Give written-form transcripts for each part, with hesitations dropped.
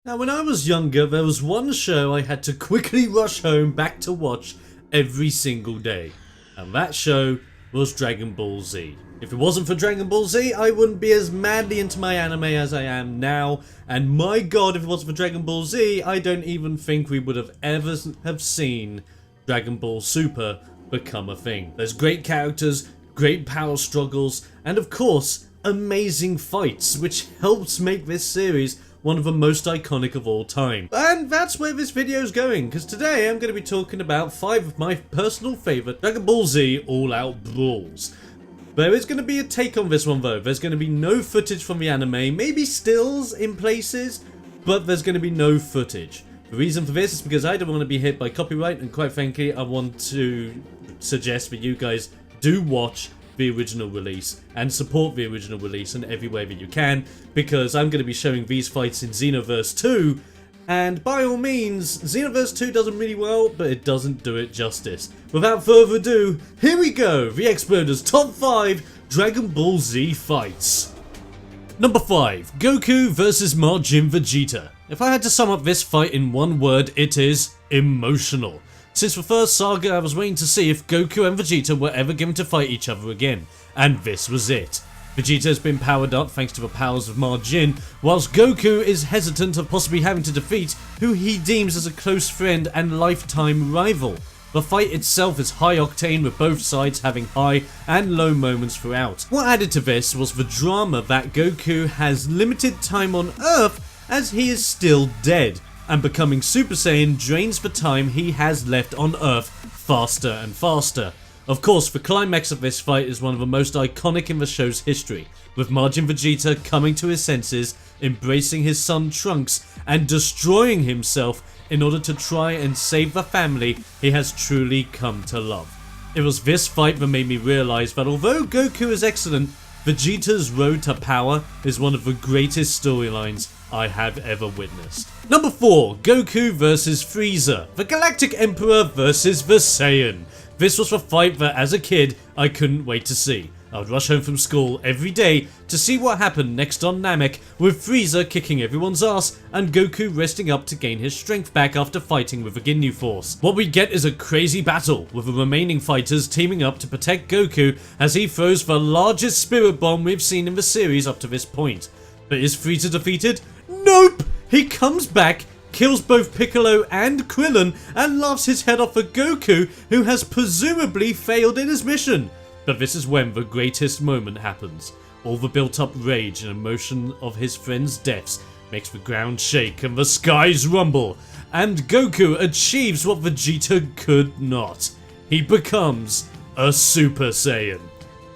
Now when I was younger, there was one show I had to quickly rush home back to watch every single day. And that show was Dragon Ball Z. If it wasn't for Dragon Ball Z, I wouldn't be as madly into my anime as I am now. And my god, if it wasn't for Dragon Ball Z, I don't even think we would have ever have seen Dragon Ball Super become a thing. There's great characters, great power struggles, and of course, amazing fights, which helps make this series one of the most iconic of all time. And that's where this video is going, because today I'm going to be talking about 5 of my personal favourite Dragon Ball Z all-out brawls. There is going to be a take on this one though. There's going to be no footage from the anime, maybe stills in places, but there's going to be no footage. The reason for this is because I don't want to be hit by copyright, and quite frankly I want to suggest that you guys do watch the original release and support the original release in every way that you can, because I'm going to be showing these fights in Xenoverse 2, and by all means Xenoverse 2 does them really well, but it doesn't do it justice. Without further ado, here we go, TheXploder's top 5 Dragon Ball Z fights. Number 5, Goku vs Majin Vegeta. If I had to sum up this fight in one word, it is emotional. Since the first saga, I was waiting to see if Goku and Vegeta were ever going to fight each other again, and this was it. Vegeta has been powered up thanks to the powers of Majin, whilst Goku is hesitant of possibly having to defeat who he deems as a close friend and lifetime rival. The fight itself is high octane, with both sides having high and low moments throughout. What added to this was the drama that Goku has limited time on Earth as he is still dead, and becoming Super Saiyan drains the time he has left on Earth faster and faster. Of course, the climax of this fight is one of the most iconic in the show's history, with Majin Vegeta coming to his senses, embracing his son Trunks, and destroying himself in order to try and save the family he has truly come to love. It was this fight that made me realise that although Goku is excellent, Vegeta's road to power is one of the greatest storylines I have ever witnessed. Number 4, Goku vs Frieza, the Galactic Emperor versus the Saiyan. This was the fight that as a kid I couldn't wait to see. I would rush home from school every day to see what happened next on Namek, with Frieza kicking everyone's ass and Goku resting up to gain his strength back after fighting with the Ginyu Force. What we get is a crazy battle, with the remaining fighters teaming up to protect Goku as he throws the largest spirit bomb we've seen in the series up to this point. But is Frieza defeated? Nope! He comes back, kills both Piccolo and Krillin, and laughs his head off at Goku, who has presumably failed in his mission. But this is when the greatest moment happens. All the built-up rage and emotion of his friends' deaths makes the ground shake and the skies rumble, and Goku achieves what Vegeta could not. He becomes a Super Saiyan.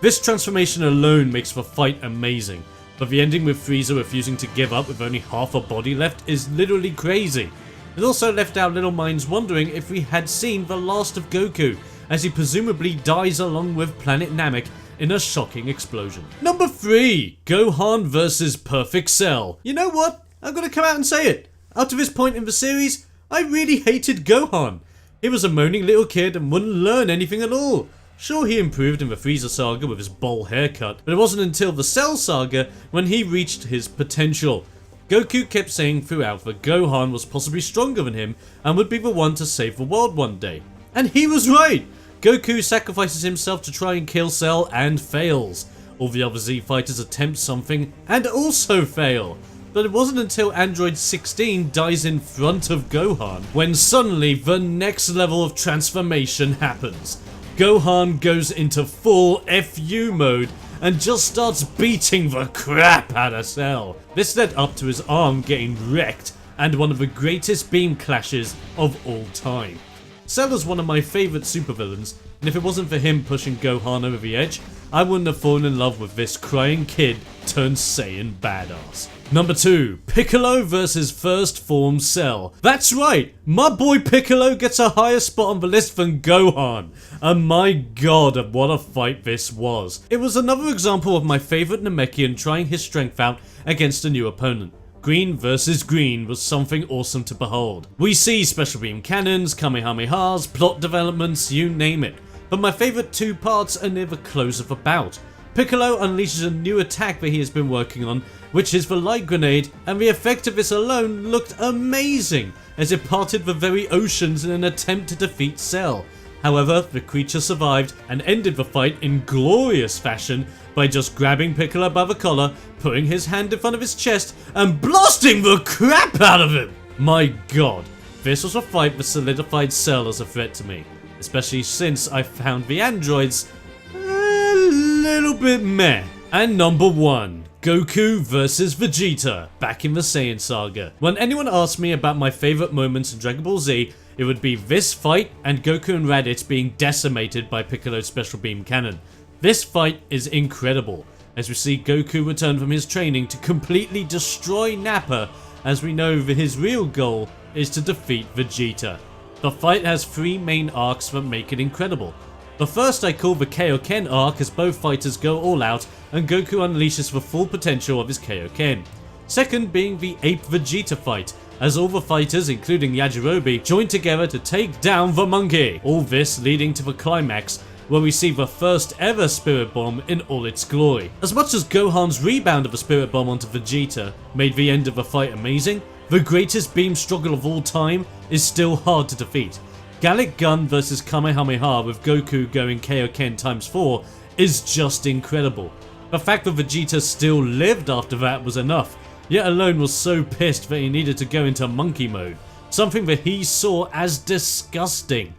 This transformation alone makes the fight amazing, but the ending with Frieza refusing to give up with only half a body left is literally crazy. It also left our little minds wondering if we had seen the last of Goku, as he presumably dies along with Planet Namek in a shocking explosion. Number 3, Gohan vs Perfect Cell. You know what? I'm gonna come out and say it. Up to this point in the series, I really hated Gohan. He was a moaning little kid and wouldn't learn anything at all. Sure, he improved in the Frieza saga with his bowl haircut, but it wasn't until the Cell saga when he reached his potential. Goku kept saying throughout that Gohan was possibly stronger than him and would be the one to save the world one day. And he was right! Goku sacrifices himself to try and kill Cell and fails. All the other Z fighters attempt something and also fail. But it wasn't until Android 16 dies in front of Gohan when suddenly the next level of transformation happens. Gohan goes into full FU mode and just starts beating the crap out of Cell. This led up to his arm getting wrecked and one of the greatest beam clashes of all time. Cell is one of my favourite supervillains, and if it wasn't for him pushing Gohan over the edge, I wouldn't have fallen in love with this crying kid turned Saiyan badass. Number 2, Piccolo vs First Form Cell. That's right, my boy Piccolo gets a higher spot on the list than Gohan, and my god what a fight this was. It was another example of my favourite Namekian trying his strength out against a new opponent. Green vs Green was something awesome to behold. We see special beam cannons, kamehamehas, plot developments, you name it. But my favourite two parts are near the close of the bout. Piccolo unleashes a new attack that he has been working on, which is the light grenade, and the effect of this alone looked amazing as it parted the very oceans in an attempt to defeat Cell. However, the creature survived and ended the fight in glorious fashion by just grabbing Piccolo by the collar, putting his hand in front of his chest, and blasting the crap out of him! My god, this was a fight that solidified Cell as a threat to me, especially since I found the androids a little bit meh. And number 1. Goku vs Vegeta, back in the Saiyan saga. When anyone asks me about my favourite moments in Dragon Ball Z, it would be this fight and Goku and Raditz being decimated by Piccolo's special beam cannon. This fight is incredible, as we see Goku return from his training to completely destroy Nappa, as we know that his real goal is to defeat Vegeta. The fight has 3 main arcs that make it incredible. The first I call the Kaioken arc, as both fighters go all out and Goku unleashes the full potential of his Kaioken. Second being the Ape Vegeta fight, as all the fighters, including Yajirobe, join together to take down the monkey. All this leading to the climax, where we see the first ever Spirit Bomb in all its glory. As much as Gohan's rebound of the Spirit Bomb onto Vegeta made the end of the fight amazing, the greatest beam struggle of all time is still hard to defeat. Gallic Gun vs Kamehameha with Goku going Kaioken times 4 is just incredible. The fact that Vegeta still lived after that was enough, yet alone was so pissed that he needed to go into monkey mode, something that he saw as disgusting.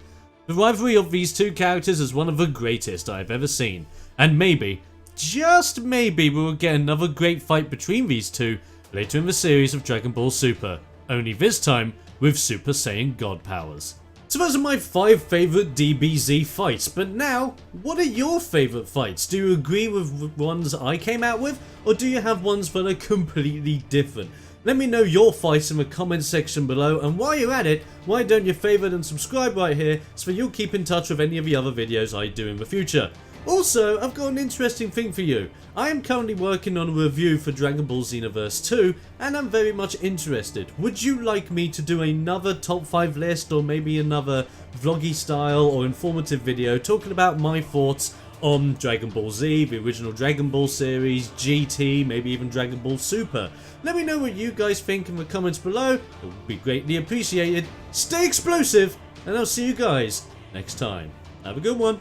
The rivalry of these two characters is one of the greatest I've ever seen, and maybe, just maybe, we will get another great fight between these two later in the series of Dragon Ball Super, only this time with Super Saiyan God powers. So those are my 5 favourite DBZ fights, but now, what are your favourite fights? Do you agree with ones I came out with, or do you have ones that are completely different? Let me know your fights in the comment section below, and while you're at it, why don't you favourite and subscribe right here so that you'll keep in touch with any of the other videos I do in the future. Also, I've got an interesting thing for you. I am currently working on a review for Dragon Ball Xenoverse 2, and I'm very much interested. Would you like me to do another top 5 list, or maybe another vloggy style or informative video talking about my thoughts on Dragon Ball Z, the original Dragon Ball series, GT, maybe even Dragon Ball Super? Let me know what you guys think in the comments below. It would be greatly appreciated. Stay explosive, and I'll see you guys next time. Have a good one.